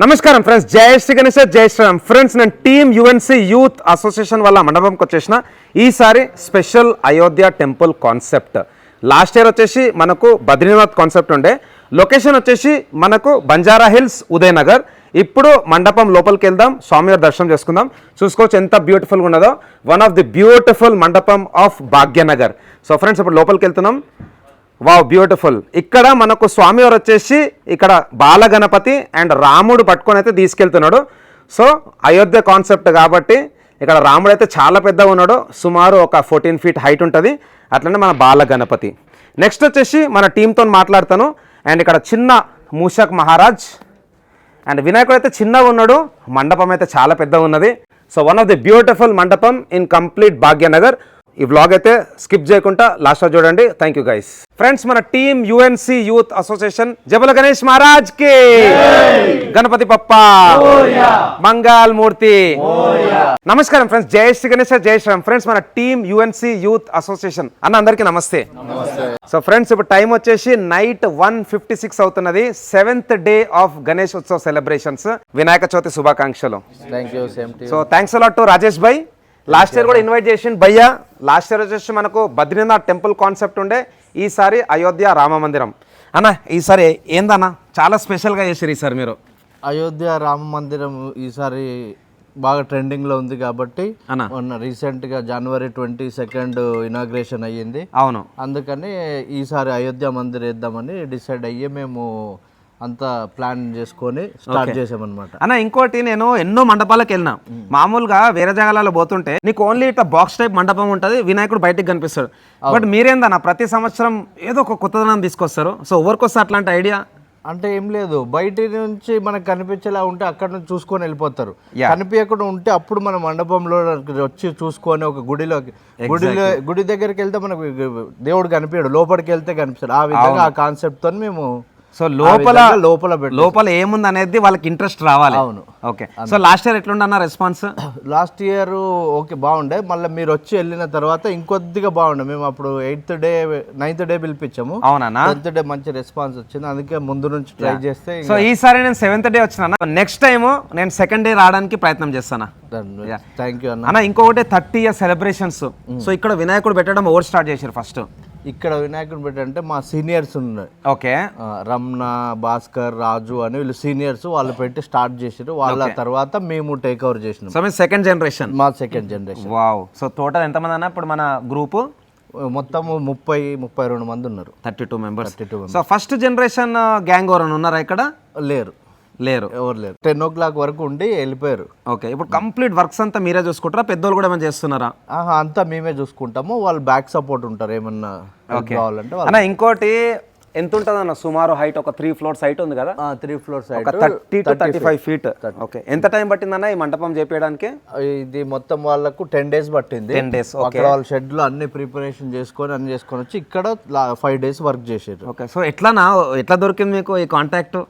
నమస్కారం ఫ్రెండ్స్, జై శ్రీ గణేష్, జై శ్రీరామ్. ఫ్రెండ్స్, నేను టీమ్ యుఎన్సి యూత్ అసోసియేషన్ వాళ్ళ మండపంకి వచ్చేసిన. ఈసారి special Ayodhya temple concept. Last year వచ్చేసి మనకు బద్రీనాథ్ కాన్సెప్ట్ ఉండే. లొకేషన్ వచ్చేసి మనకు బంజారా హిల్స్, ఉదయనగర్. ఇప్పుడు మండపం లోపలికి వెళ్దాం, స్వామివారి దర్శనం చేసుకుందాం. చూసుకోవచ్చు ఎంత బ్యూటిఫుల్గా ఉన్నదో. వన్ ఆఫ్ ది బ్యూటిఫుల్ మండపం ఆఫ్ భాగ్యనగర్. సో ఫ్రెండ్స్, ఇప్పుడు లోపలికి వెళ్తున్నాం. Wow, beautiful. ఇక్కడ మనకు స్వామివారు వచ్చేసి ఇక్కడ బాలగణపతి అండ్ రాముడు పట్టుకొని అయితే తీసుకెళ్తున్నాడు. సో అయోధ్య కాన్సెప్ట్ కాబట్టి ఇక్కడ రాముడు అయితే చాలా పెద్దగా ఉన్నాడు, సుమారు ఒక 14 feet హైట్ ఉంటుంది. అట్లనే మన బాలగణపతి. నెక్స్ట్ వచ్చేసి మన టీంతో మాట్లాడతాను. అండ్ ఇక్కడ చిన్న మూషక్ మహారాజ్ అండ్ వినాయకుడు అయితే చిన్నగా ఉన్నాడు, మండపం అయితే చాలా పెద్దగా ఉన్నది. So one of the beautiful మండపం ఇన్ కంప్లీట్ భాగ్యనగర్. ఈ వ్లాగ్ అయితే స్కిప్ చేయకుండా లాస్ట్ చూడండి. Thank you guys. ఫ్రెండ్స్, మన టీమ్ యుఎన్సి యూత్ అసోసియేషన్ జబల గణేష్ మహారాజ్ కి, గణపతి పప్ప, మంగళ మూర్తి. నమస్కారం ఫ్రెండ్స్, జై శ్రీ గణేష్, జై శ్రీరామ్. ఫ్రెండ్స్, మన టీమ్ యుఎన్సి యూత్ అసోసియేషన్ అన్న అందరికీ నమస్తే. సో ఫ్రెండ్స్, ఇప్పుడు టైం వచ్చేసి నైట్ 1:56 అవుతున్నది. 7th day of Ganesh Utsav celebrations. Vinayaka Chavithi శుభాకాంక్షలు. So thanks a lot to Rajesh భాయ్. లాస్ట్ ఇయర్ కూడా ఇన్వైట్ చేసిండు భయ్యా. లాస్ట్ ఇయర్ వచ్చేసి మనకు బద్రీనాథ్ టెంపుల్ కాన్సెప్ట్ ఉండే, ఈసారి అయోధ్య రామ మందిరం. అన్న ఈసారి ఏందన్న చాలా స్పెషల్గా చేశారు ఈసారి మీరు? అయోధ్య రామ మందిరం ఈసారి బాగా ట్రెండింగ్లో ఉంది కాబట్టి మొన్న రీసెంట్గా January 22 ఇనాగ్రేషన్ అయ్యింది. అవును, అందుకని ఈసారి అయోధ్య మందిర్ వేద్దామని డిసైడ్ అయ్యి మేము అంతా ప్లాన్ చేసుకొని స్టార్ట్ చేసామన్నమాట. అన్న ఇంకోటి, నేను ఎన్నో మండపాలకు వెళ్ళినా. మామూలుగా వేరే జాగాలలో పోతుంటే నీకు ఓన్లీ ఇట్లా బాక్స్ టైప్ మండపం ఉంటుంది, వినాయకుడు బయటకు కనిపిస్తాడు. బట్ మీరేందన్న ప్రతి సంవత్సరం ఏదో ఒక కొత్తదనం తీసుకొస్తారు. సో ఎవరికి వస్తే అట్లాంటి ఐడియా? అంటే ఏం లేదు, బయట నుంచి మనకు కనిపించేలా ఉంటే అక్కడ నుంచి చూసుకొని వెళ్ళిపోతారు. కనిపించకుండా ఉంటే అప్పుడు మన మండపంలో వచ్చి చూసుకొని ఒక గుడి దగ్గరికి వెళ్తే మనకు దేవుడు కనిపించాడు, లోపలికి వెళ్తే కనిపిస్తాడు. ఆ విధంగా ఆ కాన్సెప్ట్ తో మేము సో లోపల ఏముంది అనేది వాళ్ళకి ఇంట్రెస్ట్ రావాలి. అవును, ఓకే. సో లాస్ట్ ఇయర్ ఎట్లుండన్న రెస్పాన్స్? లాస్ట్ ఇయర్ ఓకే బాగుండే. మళ్ళీ మీరు వచ్చి వెళ్ళిన తర్వాత ఇంకొద్దిగా బాగుండే. మేము అప్పుడు 8th డే 9th డే పిలిపించాము. అవునా? 10th డే మంచి రెస్పాన్స్ వచ్చింది, అందుకే ముందు నుంచి ట్రై చేస్తే. సో ఈసారి నేను 7th డే వచ్చిన, నెక్స్ట్ టైం నేను 2nd డే రావడానికి ప్రయత్నం చేస్తాను. థ్యాంక్ యూ అన్న. ఇంకొకటి 30 years సెలబ్రేషన్స్. సో ఇక్కడ వినాయకుడు పెట్టడం ఎవరు స్టార్ట్ చేశారు ఫస్ట్? ఇక్కడ వినాయకుడు పెట్టంటే మా సీనియర్స్ ఉన్నాయి. ఓకే, రమణ, భాస్కర్, రాజు అని వీళ్ళు సీనియర్స్, వాళ్ళు పెట్టి స్టార్ట్ చేసారు. వాళ్ళ తర్వాత మేము టేక్ ఓవర్ చేసినాం. సో మీ సెకండ్ జనరేషన్? మా second generation. Wow. So total ఎంతమంది అన్న ఇప్పుడు మన గ్రూపు? మొత్తం 32 మంది ఉన్నారు. 32 members. So first generation gang ఎవరైనా ఉన్నారా ఇక్కడ? లేరు, ఎవరు లేరు. 10 o'clock వరకు ఉండి వెళ్ళిపోయారు. ఓకే. ఇప్పుడు కంప్లీట్ వర్క్స్ అంతా మీరే చూసుకుంటారా, పెద్దోళ్ళు కూడా ఏమైనా చేస్తున్నారా? అంతా మేమే చూసుకుంటాము, వాళ్ళు బ్యాక్ సపోర్ట్ ఉంటారు ఏమన్నా కావాలంటే. అన్న ఇంకోటి, ఎంత ఉంటుంది అన్న సుమారు హైట్? ఒక 3 floors హైట్ ఉంది కదా? 3 floors height, 30 to 35 feet. Okay. ఎంత టైం పట్టిందన్న ఈ మండపం చేపించడానికి? ఇది మొత్తం వాళ్ళకు 10 days పట్టింది. 10 days. అక్కడ వాళ్ళ షెడ్ లో అన్ని ప్రిపరేషన్ చేసుకొని అన్ని చేసుకొని వచ్చి ఇక్కడ 5 days వర్క్ చేసారు. ఓకే. సో ఎట్లా దొరికింది మీకు ఈ కాంటాక్ట్?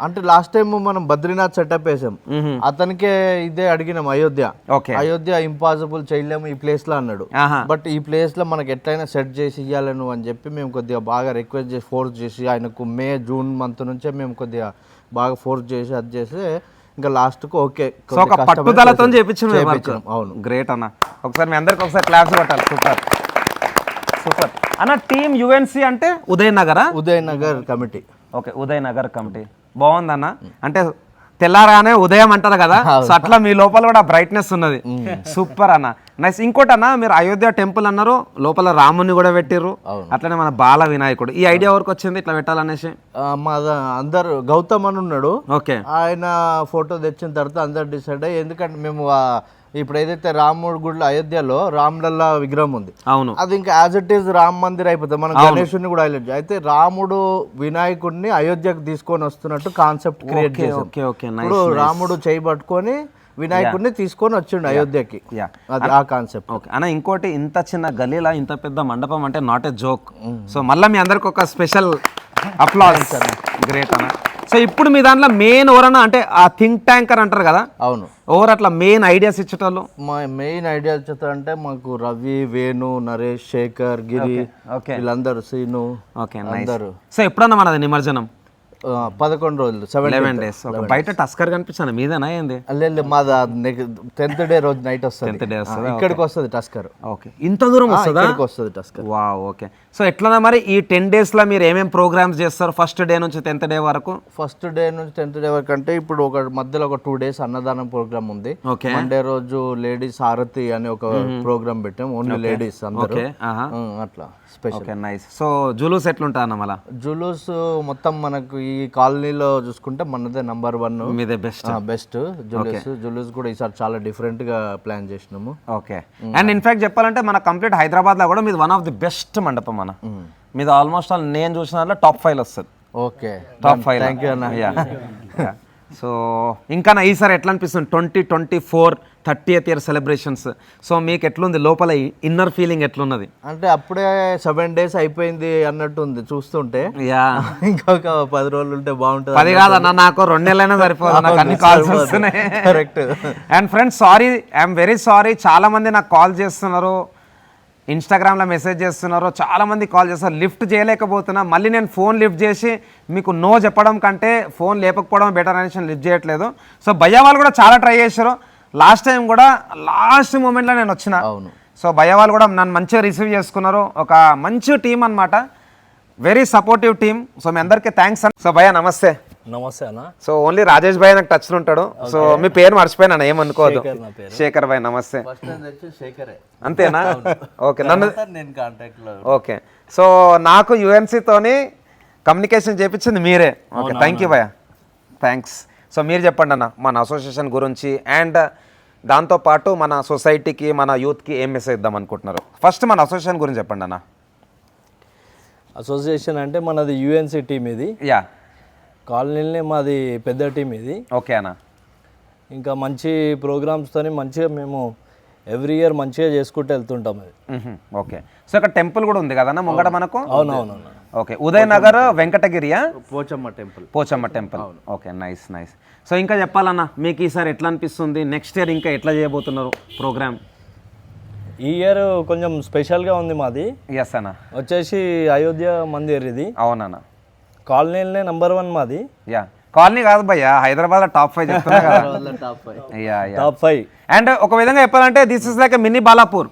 అంటే లాస్ట్ టైం మనం బద్రీనాథ్ సెటప్ వేసాం, అతనికే ఇదే అడిగినాం అయోధ్య ఇంపాసిబుల్ చేయలేము ఈ ప్లేస్ లో అన్నాడు. బట్ ఈ ప్లేస్ లో మనకి ఎట్లయినా సెట్ చేసి ఇవ్వాలను అని చెప్పి మేము కొద్దిగా బాగా రిక్వెస్ట్ చేసి ఫోర్స్ చేసి ఆయనకు June month నుంచే మేము కొద్దిగా బాగా ఫోర్స్ చేసి అది చేసి ఇంకా లాస్ట్ కు ఓకే పట్టుదలతో చేపించాం. అవును, గ్రేట్ అన్న. ఒకసారి మీ అందరికి ఒకసారి క్లాప్స్ కొట్టాలి. సూపర్ సూపర్ అన్న. టీమ్ యుఎన్సి అంటే Udaya Nagar committee. Okay, Udaya Nagar committee బాగుందన్న. అంటే తెల్లారానే ఉదయం అంటారు కదా, సో అట్లా మీ లోపల కూడా బ్రైట్నెస్ ఉన్నది. సూపర్ అన్న, నైస్. ఇంకోటి అన్న, మీరు అయోధ్య టెంపుల్ అన్నారు, లోపల రాముని కూడా పెట్టిర్రు, అట్లనే మన బాల వినాయకుడు. ఈ ఐడియా ఎవరికి వచ్చింది ఇట్లా పెట్టాలనేసి? మా అందరు గౌతమ్ అని ఉన్నాడు. ఓకే. ఆయన ఫోటో తెచ్చిన తర్వాత అందరు డిసైడ్ అయ్యి, ఎందుకంటే మేము ఇప్పుడు ఏదైతే రాముడి గుడిలో అయోధ్యలో రామ్లల్లా విగ్రహం ఉంది, అవును, అది ఇంకా as it is Ram Mandir అయిపోతుంది. మనం గణేశుడిని కూడా హైలైట్ అయితే రాముడు వినాయకుడిని అయోధ్యకు తీసుకొని వస్తున్నట్టు కాన్సెప్ట్ క్రియేట్ చేసాం. ఇప్పుడు రాముడు చేయి పట్టుకొని వినాయకుడిని తీసుకొని వచ్చిండు అయోధ్యకి, అది ఆ కాన్సెప్ట్. ఓకే అన్న. ఇంకోటి, ఇంత చిన్న గలీలా ఇంత పెద్ద మండపం అంటే నాట్ ఏ జోక్. సో మళ్ళీ మీ అందరికి ఒక స్పెషల్ అప్లాస్. గ్రేట్ అన్న. సో ఇప్పుడు మీ దాంట్లో మెయిన్ ఎవరన్నా అంటే ఆ థింక్ ట్యాంకర్ అంటారు కదా, అవును, ఎవరు అట్లా మెయిన్ ఐడియాస్ ఇచ్చేటోళ్ళు? మా మెయిన్ ఐడియాస్ ఇచ్చేటంటే మాకు రవి, వేణు, నరేష్, శేఖర్, గిరి, వీళ్ళందరూ, సీను. ఓకే, అందరూ. సో ఎప్పుడన్నా మనది నిమజ్జనం? 11 రోజులు 11 days. బయట టస్కర్ కనిపించాను మీదేనా ఏంది? లేదు మాది 10th డే రోజు నైట్ వస్తుంది. 10th day వస్తుందా? ఇక్కడికి వస్తుంది టస్కర్. ఓకే, ఇంత దూరం వస్తుందా? ఇక్కడికి వస్తుంది టస్కర్. Wow, okay. సో ఎట్లా మరి ఈ 10 days లో మీరు ఏమేం ప్రోగ్రామ్స్ చేస్తారు ఫస్ట్ డే నుంచి 10th day వరకు? ఫస్ట్ డే నుంచి 10th డే వరకు అంటే ఇప్పుడు ఒక మధ్యలో ఒక 2 days అన్నదానం ప్రోగ్రామ్ ఉంది. ఓకే. మండే రోజు లేడీస్ హారతి అని ఒక ప్రోగ్రామ్ పెట్టాం, ఓన్లీ లేడీస్ అందరూ. అట్లా special. Okay, nice. So Julus ఎట్లుంటా అన్న మళ్ళా? జులూస్ మొత్తం మనకు ఈ కాలనీలో చూసుకుంటే మనదే నంబర్ 1, మీదే బెస్ట్ జులూస్ కూడా ఈసారి చాలా డిఫరెంట్ గా ప్లాన్ చేసినాము. ఓకే. అండ్ ఇన్ఫాక్ట్ చెప్పాలంటే మన కంప్లీట్ హైదరాబాద్ లో కూడా మీది వన్ ఆఫ్ ది బెస్ట్ మండపం మన మీది. ఆల్మోస్ట్ ఆల్ నేను చూసిన టాప్ 5 వస్తుంది. Okay, top 5. థ్యాంక్ యూ అన్న. సో ఇంకా ఈసారి ఎట్లా అనిపిస్తుంది 2024 30th year సెలబ్రేషన్స్? సో మీకు ఎట్లుంది లోపల ఇన్నర్ ఫీలింగ్ ఎట్లున్నది? అంటే అప్పుడే 7 days అయిపోయింది అన్నట్టు ఉంది చూస్తుంటే. యా, ఇంకొక 10 రోజులు ఉంటే బాగుంటుంది. 10 కాదన్న, నాకు 2 నెలలైనా సరిపోదు, నాకు అన్ని కాల్స్ వస్తున్నాయి. Correct. And friends, sorry, I'm very sorry, చాలా మంది నాకు కాల్ చేస్తున్నారు, ఇన్స్టాగ్రామ్లో మెసేజ్ చేస్తున్నారు, చాలామంది కాల్ చేస్తారు, లిఫ్ట్ చేయలేకపోతున్నా. మళ్ళీ నేను ఫోన్ లిఫ్ట్ చేసి మీకు నో చెప్పడం కంటే ఫోన్ లేకపోవడం బెటర్ అనేసి నేను లిఫ్ట్ చేయట్లేదు. సో భయ్య వాళ్ళు కూడా చాలా ట్రై చేశారు. లాస్ట్ టైం కూడా లాస్ట్ మూమెంట్లో నేను వచ్చిన. అవును. సో భయ్య వాళ్ళు కూడా నన్ను మంచిగా రిసీవ్ చేసుకున్నారు. ఒక మంచి టీం అనమాట, వెరీ సపోర్టివ్ టీం. సో మీ అందరికీ థ్యాంక్స్ అన్న. సో భయ్య నమస్తే. నమస్తే అన్న. సో ఓన్లీ రాజేష్ భాయ్ నాకు టచ్లో ఉంటాడు. సో మీ పేరు మర్చిపోయినా, ఏమనుకోవద్దు. శేఖర్ భాయ్, నమస్తే. అంతేనా? ఓకే, నన్ను నేను కాంటాక్ట్ లో. ఓకే. సో నాకు యుఎన్సీతోని కమ్యూనికేషన్ చేయించింది మీరే. ఓకే, థ్యాంక్ యూ భయ్య, థ్యాంక్స్. సో మీరు చెప్పండి అన్న మన అసోసియేషన్ గురించి, అండ్ దాంతోపాటు మన సొసైటీకి మన యూత్కి ఏం మెసేజ్ ఇద్దాం అనుకుంటున్నారు? ఫస్ట్ మన అసోసియేషన్ గురించి చెప్పండి అన్న. అసోసియేషన్ అంటే మనది యుఎన్సీ టీం ఇది. యా. కాలనీలోనే మాది పెద్ద టీం ఇది. ఓకే అన్న. ఇంకా మంచి ప్రోగ్రామ్స్తోని మంచిగా మేము ఎవ్రీ ఇయర్ మంచిగా చేసుకుంటూ వెళ్తుంటాం అది. ఓకే. సో ఇక్కడ టెంపుల్ కూడా ఉంది కదన్నా ముంగట మనకు? అవునవును. ఓకే, ఉదయనగర్ వెంకటగిరియా? Pochamma temple. Okay, nice nice. So ఇంకా చెప్పాలన్నా, మీకు ఈసారి ఎట్లా అనిపిస్తుంది? నెక్స్ట్ ఇయర్ ఇంకా ఎట్లా చేయబోతున్నారు ప్రోగ్రామ్? ఈ ఇయర్ కొంచెం స్పెషల్గా ఉంది మాది. ఎస్ అన్న. వచ్చేసి అయోధ్య మందిర్ ఇది. అవునన్న. కాలనీలోనే నంబర్ 1 మాది. యా, కాలనీ కాదు భయ్య, హైదరాబాద్ టాప్ 5 చెప్తున్నా కదా. టాప్ 5. అండ్ ఒక విధంగా చెప్పాలంటే this is like mini Balapur.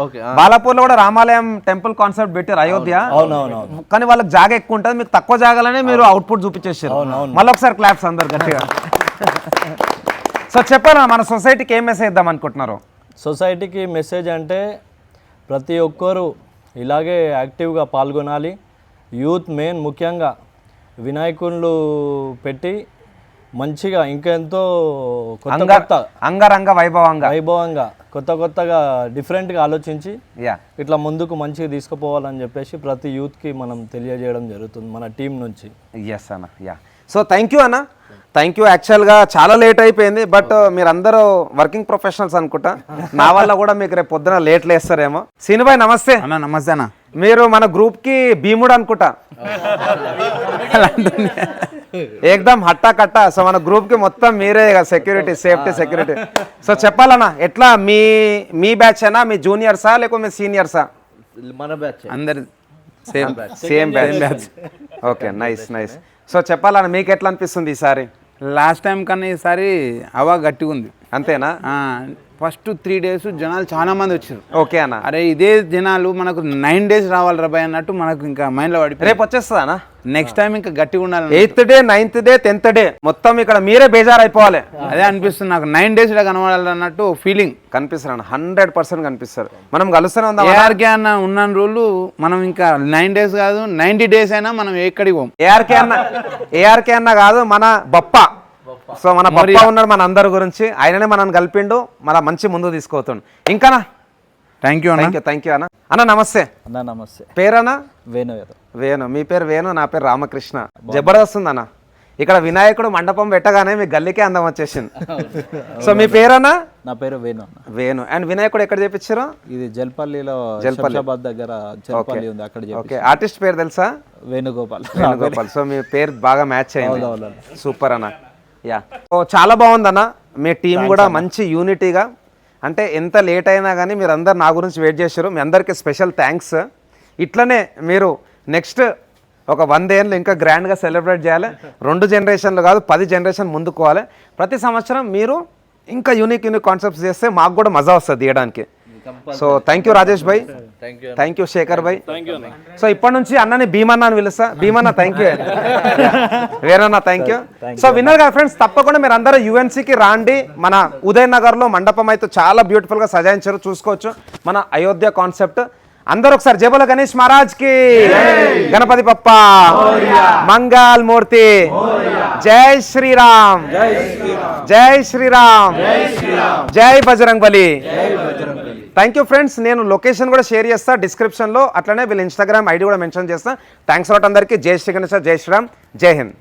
Okay. Balapur లో కూడా రామాలయం టెంపుల్ కాన్సెప్ట్ పెట్టారు అయోధ్య. అవునవును. కానీ వాళ్ళకి జాగా ఎక్కువ ఉంటుంది, మీకు తక్కువ జాగాలనే మీరు అవుట్పుట్ చూపించేసారు. మళ్ళీ ఒకసారి క్లాప్స్ అందరు గట్టిగా. సో చెప్పారా మన సొసైటీకి ఏం మెసేజ్ ఇద్దాం అనుకుంటున్నారు? సొసైటీకి మెసేజ్ అంటే ప్రతి ఒక్కరు ఇలాగే యాక్టివ్గా పాల్గొనాలి. యూత్ మెయిన్ ముఖ్యంగా వినాయకుళ్ళు పెట్టి మంచిగా ఇంకెంతో అంగరంగ వైభవంగా కొత్తగా డిఫరెంట్గా ఆలోచించి యా ఇట్లా ముందుకు మంచిగా తీసుకుపోవాలని చెప్పేసి ప్రతి యూత్కి మనం తెలియజేయడం జరుగుతుంది మన టీం నుంచి. ఎస్ అన్న. యా. సో థ్యాంక్ యూ అన్న, థ్యాంక్ యూ. యాక్చువల్గా చాలా లేట్ అయిపోయింది, బట్ మీరందరూ వర్కింగ్ ప్రొఫెషనల్స్ అనుకుంటా, నా వల్ల కూడా మీకు రేపు పొద్దున లేట్ లేస్తారేమో. సీనుభాయ్ నమస్తే. అన్న నమస్తే అన్న. మీరు మన గ్రూప్కి భీముడు అనుకుంటా, ఏకదమ్ హట్టా కట్టా. సో మన గ్రూప్కి మొత్తం మీరే సెక్యూరిటీ, సేఫ్టీ సెక్యూరిటీ. సో చెప్పాలన్నా, ఎట్లా మీ బ్యాచ్ అయినా, మీ జూనియర్సా లేకపోతే మీ సీనియర్సా? మన బ్యాచ్ అందరు same batch. Okay, nice nice. So చెప్పాలన్నా, మీకు ఎట్లా అనిపిస్తుంది ఈసారి? లాస్ట్ టైం కన్నా ఈసారి హవా గట్టిగా ఉంది. అంతేనా? ఫస్ట్ 3 days జనాలు చాలా మంది వచ్చారు. ఓకే అన్న. అరే ఇదే జనాలు మనకు 9 days రావాలి రాబాయ్ అన్నట్టు మనకు ఇంకా మైండ్లో పడి. రేపు వచ్చేస్తుందా? నెక్స్ట్ టైం ఇంకా గట్టిగా ఉండాలి. 8th day 9th day 10th day మొత్తం ఇక్కడ మీరే బేజారు అయిపోవాలి. అదే అనిపిస్తుంది నాకు, 9 days కనబడాలి అన్నట్టు ఫీలింగ్ కనిపిస్తారు. 100% కనిపిస్తారు. మనం కలుస్తూనే ఉందాం. ఏఆర్కే అన్న ఉన్న రోజులు మనం ఇంకా 9 days కాదు 90 days అయినా మనం ఎక్కడికి పోం. ఏఆర్కే అన్న కాదు, మన బప్ప. సో మన బప్ప ఉన్నాడు మన అందరి గురించి, ఆయననే మనం కలిపిండు, మన మంచి ముందు తీసుకోతుండు. ఇంకానా? థ్యాంక్ యూ అన్న. థ్యాంక్ యూ అన్న. అన్న నమస్తే. అన్న నమస్తే. పేరన్నా? వేణు. మీ పేరు వేణు, నా పేరు రామకృష్ణ. జబర్దస్త్ ఉందన్న. ఇక్కడ వినాయకుడు మండపం పెట్టగానే మీ గల్లీకే అందం వచ్చేసింది. సో మీ పేరన్నా? నా పేరు వేణు. అండ్ వినాయకుడు ఎక్కడ చేపించారు? ఇది జల్పల్లిలో దగ్గర ఉంది అక్కడ. ఓకే. ఆర్టిస్ట్ పేరు తెలుసా? వేణుగోపాల్. సో మీ పేరు బాగా మ్యాచ్ అయింది. సూపర్ అన్న. యా. సో చాలా బాగుందన్న, మీ టీం కూడా మంచి యూనిటీగా. అంటే ఎంత లేట్ అయినా కానీ మీరు అందరు నా గురించి వెయిట్ చేశారు. మీ అందరికీ స్పెషల్ థ్యాంక్స్. ఇట్లనే మీరు నెక్స్ట్ ఒక 100 ఏళ్ళు ఇంకా గ్రాండ్గా సెలబ్రేట్ చేయాలి. 2 జనరేషన్లు కాదు 10 జనరేషన్ ముందుకోవాలి. ప్రతి సంవత్సరం మీరు ఇంకా యూనిక్ కాన్సెప్ట్స్ చేస్తే మాకు కూడా మజా వస్తుంది తీయడానికి. సో థ్యాంక్ యూ రాజేష్ భాయ్, థ్యాంక్ యూ శేఖర్ భాయ్. సో ఇప్పటి నుంచి అన్నని భీమన్న అని పిలుస్తా. Bhimanna thank you, Veranna thank you. So విన్నారు కదా ఫ్రెండ్స్, తప్పకుండా మీరు అందరూ యుఎన్సీకి రాండి. మన ఉదయనగర్లో మండపం అయితే చాలా బ్యూటిఫుల్గా సజాయించారు, చూసుకోవచ్చు. మన అయోధ్య కాన్సెప్ట్. అందరూ ఒకసారి జై బోలో గణేష్ మహారాజ్ కి, గణపతి బప్ప, మంగళ మూర్తి, జై శ్రీరామ్, జై శ్రీరామ్, జై బజరంగ్ బలి. Thank you friends. నేను లొకేషన్ కూడా షేర్ చేస్తా డిస్క్రిప్షన్లో, అట్లనే వీళ్ళ ఇన్స్టాగ్రామ్ ఐడి కూడా మెన్షన్ చేస్తా. థ్యాంక్స్ లాట్ అందరికీ. జై శ్రీ గణేష్, జై శ్రీరామ్, జై హింద్.